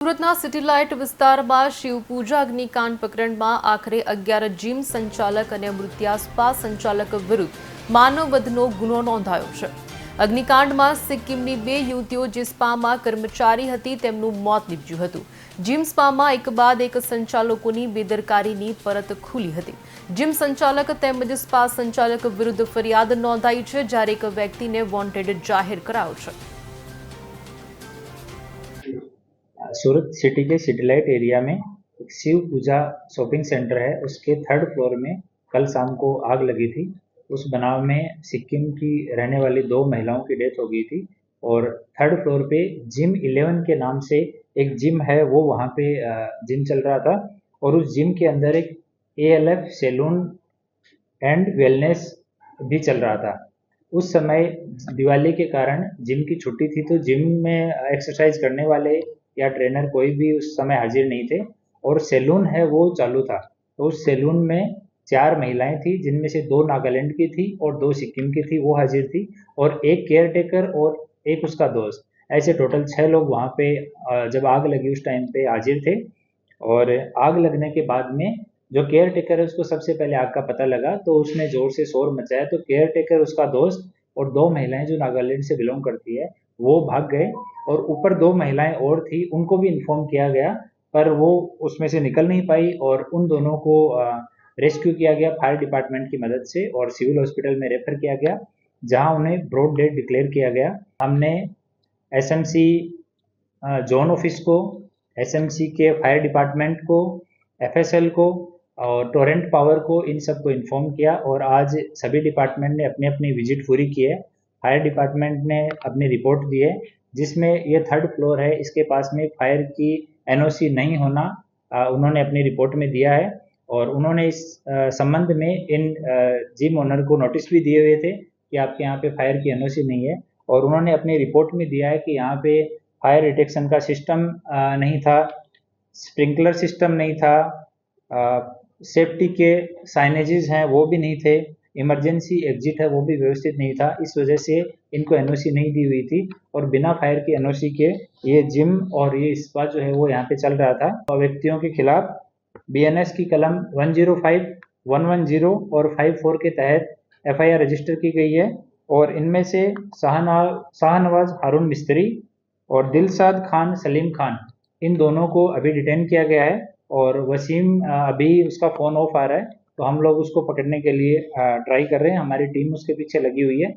સુરતના city light વિસ્તારમાં શિવપૂજા અગ્નિકાંડ પ્રકરણમાં આખરે 11 જીમ સંચાલક અને અમૃત્યા સ્પા સંચાલક વિરુદ્ધ માનવવધનો ગુનો નોંધાયો છે। અગ્નિકાંડમાં સિક્કિમની 2 યુવતીઓ જે સ્પામાં કર્મચારી હતી તેમનું મોત નીપજ્યું હતું। જીમ સ્પામાં એક બાદ એક સંચાલકોની બેદરકારીની પરત ખુલી હતી। જીમ સંચાલક તેમજ સ્પા સંચાલક વિરુદ્ધ ફરિયાદ નોંધાઈ છે, જ્યારે એક વ્યક્તિને વોન્ટેડ જાહેર કરાયો છે। सूरत सिटी के सिटी लाइट एरिया में एक शिव पूजा शॉपिंग सेंटर है, उसके 3rd फ्लोर में कल शाम को आग लगी थी। उस बनाव में सिक्किम की रहने वाली 2 महिलाओं की डेथ हो गई थी और 3rd फ्लोर पे जिम 11 के नाम से एक जिम है, वो वहाँ पे जिम चल रहा था और उस जिम के अंदर एक ALF सैलून एंड वेलनेस भी चल रहा था। उस समय दिवाली के कारण जिम की छुट्टी थी, तो जिम में एक्सरसाइज करने वाले या ट्रेनर कोई भी उस समय हाजिर नहीं थे और सैलून है वो चालू था। तो उस सैलून में 4 महिलाएं थी, जिनमें से 2 नागालैंड की थी और 2 सिक्किम की थी, वो हाजिर थी और एक केयरटेकर और एक उसका दोस्त, ऐसे टोटल 6 लोग वहाँ पे जब आग लगी उस टाइम पे हाजिर थे। और आग लगने के बाद में जो केयरटेकर है उसको सबसे पहले आग का पता लगा, तो उसने जोर से शोर मचाया, तो केयरटेकर, उसका दोस्त और 2 महिलाएं जो नागालैंड से बिलोंग करती है वो भाग गए और ऊपर 2 महिलाएं और थी, उनको भी इन्फॉर्म किया गया पर वो उसमें से निकल नहीं पाई और उन दोनों को रेस्क्यू किया गया फायर डिपार्टमेंट की मदद से और सिविल हॉस्पिटल में रेफर किया गया, जहां उन्हें ब्रॉड डेड डिक्लेयर किया गया। हमने SMC जोन ऑफिस को, SMC के फायर डिपार्टमेंट को, FSL को और टोरेंट पावर को, इन सबको इन्फॉर्म किया और आज सभी डिपार्टमेंट ने अपनी अपनी विजिट पूरी की है। फायर डिपार्टमेंट ने अपनी रिपोर्ट दी है, जिसमें ये 3rd फ्लोर है, इसके पास में फायर की NOC नहीं होना उन्होंने अपनी रिपोर्ट में दिया है और उन्होंने इस संबंध में इन जिम ओनर को नोटिस भी दिए हुए थे कि आपके यहाँ पे फायर की NOC नहीं है और उन्होंने अपनी रिपोर्ट में दिया है कि यहाँ पे फायर डिटेक्शन का सिस्टम नहीं था, स्प्रिंकलर सिस्टम नहीं था, सेफ्टी के साइनेजेस हैं वो भी नहीं थे, इमरजेंसी एग्जिट है वो भी व्यवस्थित नहीं था। इस वजह से इनको NOC नहीं दी हुई थी और बिना फायर की NOC के ये जिम और ये स्पा जो है वो यहाँ पे चल रहा था। और व्यक्तियों के खिलाफ BNS की कलम 105, 110 और 54 के तहत FIR रजिस्टर की गई है और इनमें से शाहनवाज हारून मिस्त्री और दिलशाद खान सलीम खान, इन दोनों को अभी डिटेन किया गया है और वसीम अभी उसका फ़ोन ऑफ आ रहा है, तो हम लोग उसको पकड़ने के लिए ट्राई कर रहे हैं। हमारी टीम उसके पीछे लगी हुई है।